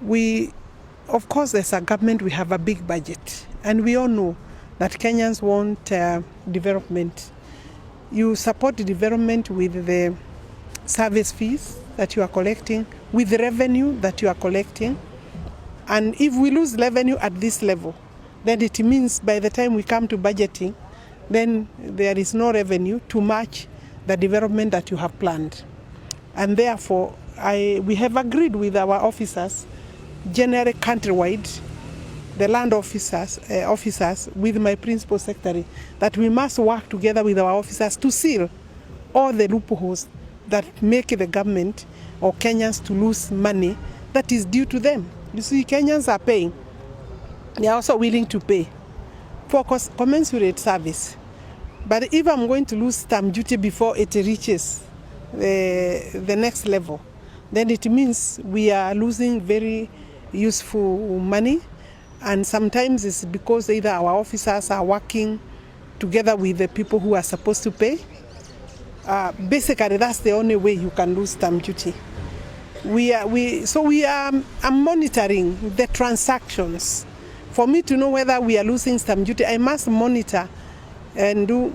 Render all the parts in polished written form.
We, of course, as a government, we have a big budget, and we all know that Kenyans want development. You support the development with the service fees that you are collecting, with the revenue that you are collecting. And if we lose revenue at this level, then it means by the time we come to budgeting, then there is no revenue to match the development that you have planned. And therefore, we have agreed with our officers, generally countrywide, the land officers with my principal secretary, that we must work together with our officers to seal all the loopholes that make the government or Kenyans to lose money that is due to them. You see, Kenyans are paying. They are also willing to pay for commensurate service. But if I'm going to lose stamp duty before it reaches the next level, then it means we are losing very useful money. And sometimes it's because either our officers are working together with the people who are supposed to pay. Basically, that's the only way you can lose stamp duty. I'm monitoring the transactions. For me to know whether we are losing stamp duty, I must monitor and do,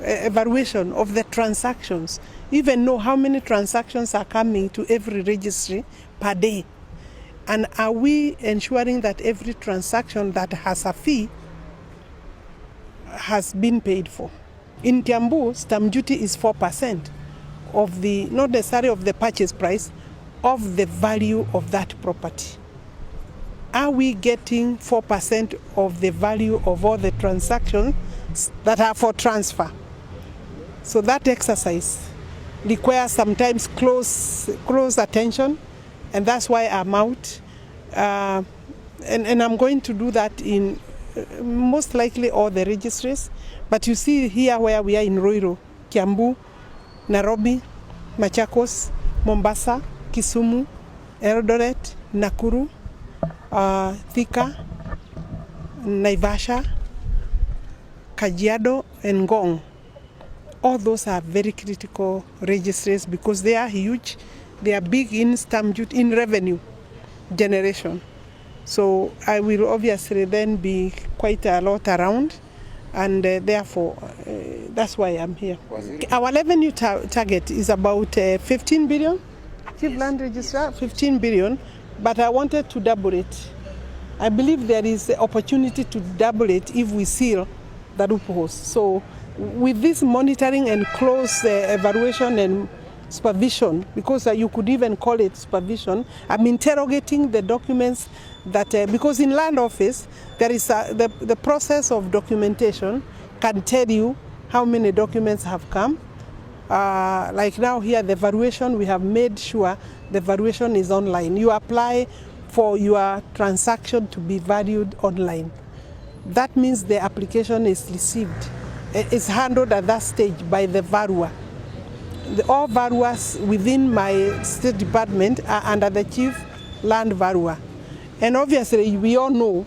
evaluation of the transactions. Even know how many transactions are coming to every registry per day. And are we ensuring that every transaction that has a fee has been paid for? In Kiambu, stamp duty is 4% of the, not necessarily of the purchase price, of the value of that property. Are we getting 4% of the value of all the transactions that are for transfer? So that exercise requires sometimes close attention, and that's why I'm out. And I'm going to do that in most likely all the registries. But you see here where we are in Ruiru, Kiambu, Nairobi, Machakos, Mombasa, Kisumu, Eldoret, Nakuru, Thika, Naivasha, Kajiado, and Ngong. All those are very critical registries because they are huge. They are big in stamp duty, in revenue generation. So I will obviously then be quite a lot around, and therefore that's why I'm here. Our revenue target is about 15 billion. Chief Land Registrar, 15 billion, but I wanted to double it. I believe there is the opportunity to double it if we seal the loopholes. So with this monitoring and close evaluation and supervision, because you could even call it supervision, I'm interrogating the documents that, because in land office, there is the process of documentation can tell you how many documents have come. Like now here, the valuation, we have made sure the valuation is online. You apply for your transaction to be valued online. That means the application is received. It's handled at that stage by the valuer. All valuers within my state department are under the chief land valuer. And obviously, we all know,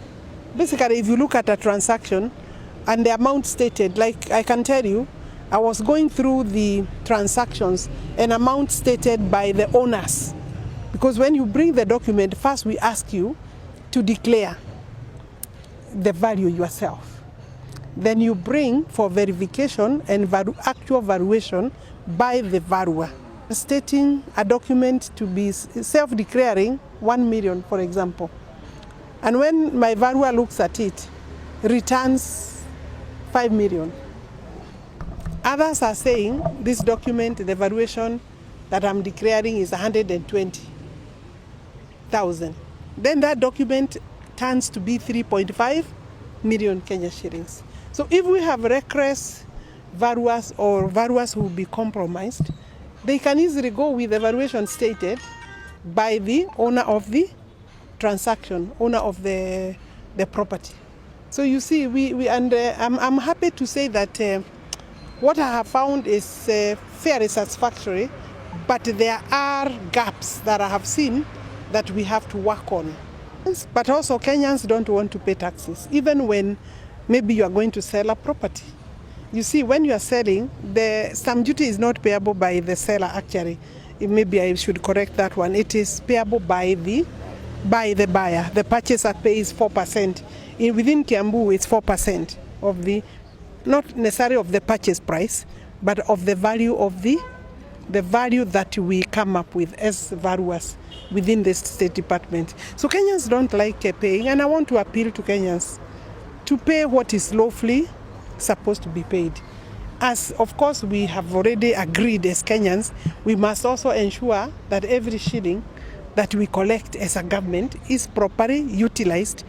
basically, if you look at a transaction and the amount stated, like I can tell you, I was going through the transactions, an amount stated by the owners. Because when you bring the document, first we ask you to declare the value yourself. Then you bring for verification and actual valuation by the valuer, stating a document to be self-declaring 1 million, for example. And when my valuer looks at it, returns 5 million. Others are saying this document, the valuation that I'm declaring is 120,000. Then that document turns to be 3.5 million Kenya shillings. So if we have reckless valuers or valuers who will be compromised, they can easily go with the valuation stated by the owner of the transaction, owner of the property. So you see, I'm happy to say that what I have found is fairly satisfactory, but there are gaps that I have seen that we have to work on. But also Kenyans don't want to pay taxes, even when maybe you are going to sell a property. You see, when you are selling, the stamp duty is not payable by the seller actually. Maybe I should correct that one. It is payable by the by the buyer. The purchaser pays 4%. Within Kiambu, it's 4% of the, not necessarily of the purchase price, but of the value that we come up with as valuers within the State Department. So Kenyans don't like paying, and I want to appeal to Kenyans to pay what is lawfully supposed to be paid. As of course we have already agreed as Kenyans, we must also ensure that every shilling that we collect as a government is properly utilized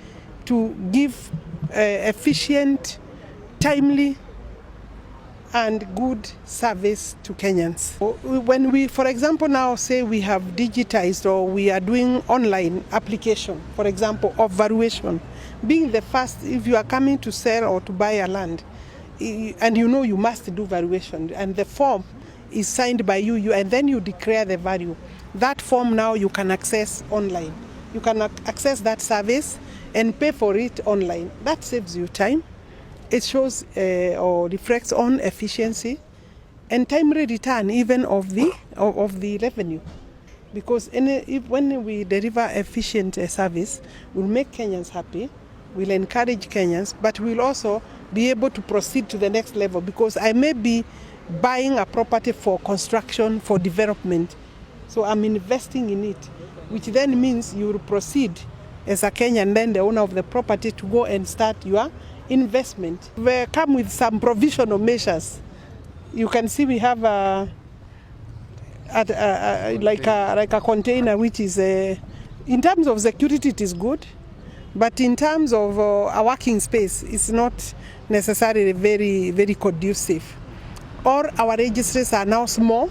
to give efficient, timely, and good service to Kenyans. When we, for example, now say we have digitized or we are doing online application, for example, of valuation, being the first, if you are coming to sell or to buy a land, and you know you must do valuation, and the form is signed by you, and then you declare the value. That form now you can access online. You can access that service and pay for it online. That saves you time. It shows or reflects on efficiency and timely return even of the revenue. Because when we deliver efficient service, we'll make Kenyans happy, we'll encourage Kenyans, but we'll also be able to proceed to the next level, because I may be buying a property for construction, for development. So I'm investing in it, which then means you will proceed as a Kenyan, then the owner of the property, to go and start your investment. We come with some provisional measures. You can see we have like a container, which is in terms of security it is good, but in terms of a working space it's not necessarily very, very conducive. Or our registries are now small,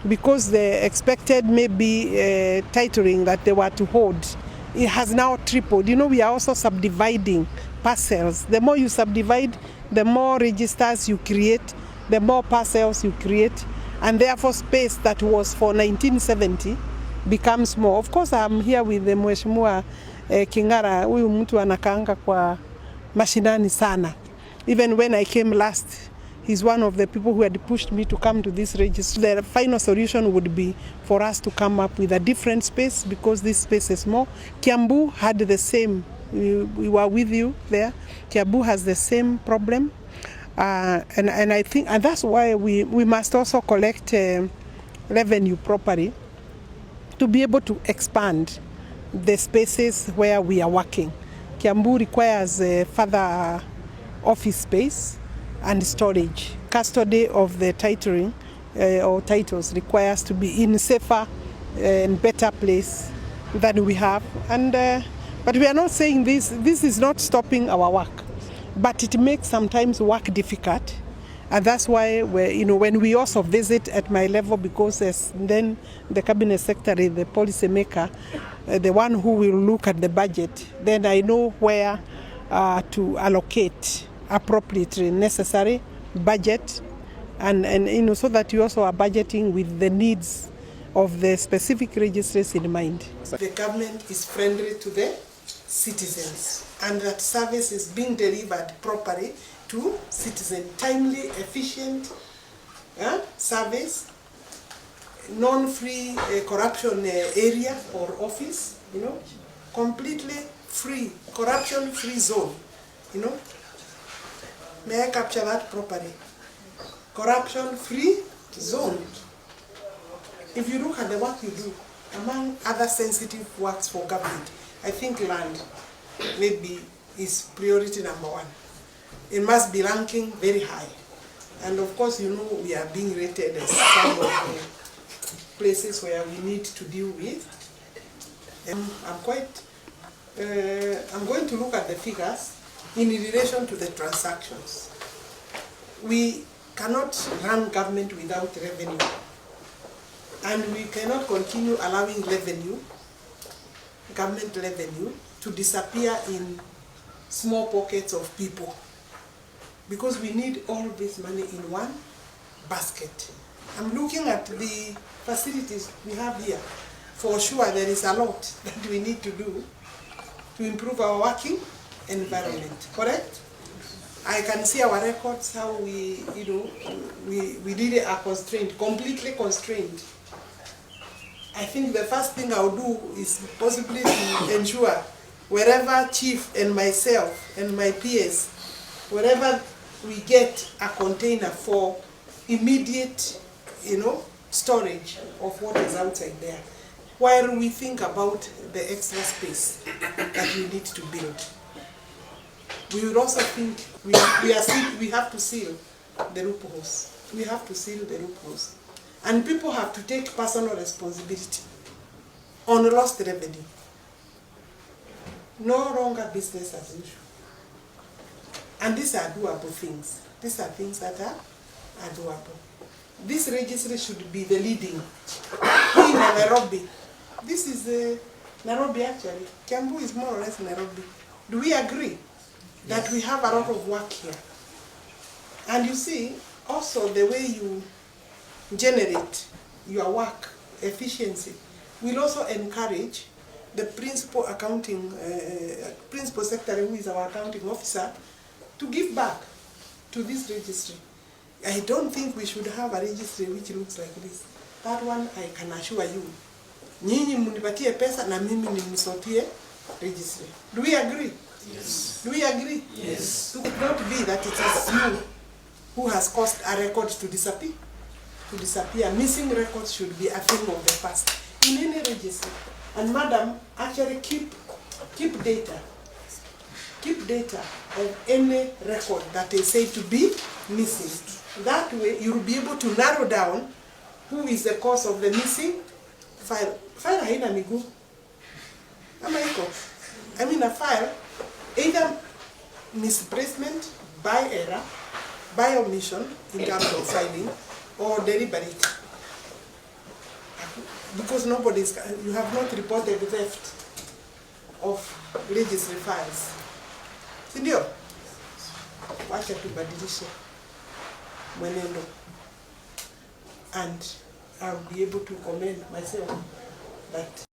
because the expected maybe titling that they were to hold, it has now tripled. You know, we are also subdividing parcels. The more you subdivide, the more registers you create, the more parcels you create, and therefore space that was for 1970 becomes more. Of course, I'm here with the Mheshimiwa King'ara. Huyu mtu anakaanga kwa mashinani sana. Even when I came last, he's one of the people who had pushed me to come to this register. The final solution would be for us to come up with a different space, because this space is small. Kiambu had the same, we were with you there. Kiambu has the same problem. And I think, and that's why we must also collect revenue properly to be able to expand the spaces where we are working. Kiambu requires further office space and storage. Custody of the titling or titles requires to be in safer and better place than we have. And but we are not saying this is not stopping our work, but it makes sometimes work difficult. And that's why when we also visit at my level, because then the cabinet secretary, the policy maker, the one who will look at the budget, then I know where to allocate appropriately necessary budget, and so that you also are budgeting with the needs of the specific registries in mind. The government is friendly to the citizens, and that service is being delivered properly to citizens. Timely, efficient service, non-free corruption area or office, completely free, corruption-free zone, May I capture that properly? Corruption-free zone. If you look at the work you do, among other sensitive works for government, I think land maybe is priority number one. It must be ranking very high. And of course, we are being rated as some of the places where we need to deal with. And I'm going to look at the figures in relation to the transactions. We cannot run government without revenue. And we cannot continue allowing government revenue, to disappear in small pockets of people. Because we need all this money in one basket. I'm looking at the facilities we have here. For sure, there is a lot that we need to do to improve our working environment, correct? I can see our records, how we really are constrained, completely constrained. I think the first thing I'll do is possibly to ensure wherever chief and myself and my peers, wherever we get a container for immediate, storage of what is outside there, while we think about the extra space that we need to build. We would also think we have to seal the loopholes. We have to seal the loopholes. And people have to take personal responsibility on lost revenue. No longer business as usual. And these are doable things. These are things that are doable. This registry should be the leading in Nairobi. This is Nairobi actually. Kiambu is more or less Nairobi. Do we agree that we have a lot of work here? And you see, also the way you generate your work efficiency will also encourage the principal secretary, who is our accounting officer, to give back to this registry. I don't think we should have a registry which looks like this. That one I can assure you. Nyinyi munipatie pesa na mimi nimsotie registry. Do we agree? Yes. Do we agree? Yes. It could not be that it is you who has caused a record to disappear. Missing records should be a thing of the past in any registry. And madam, actually keep data. Keep data of any record that is said to be missing. That way you'll be able to narrow down who is the cause of the missing file. File haina miguu. Ama iko. I mean a file, either misplacement, by error, by omission in terms of filing, or deliberate. Because you have not reported theft of registry files. Sindio? Wacha tubadilishe mwenendo. And I'll be able to commend myself that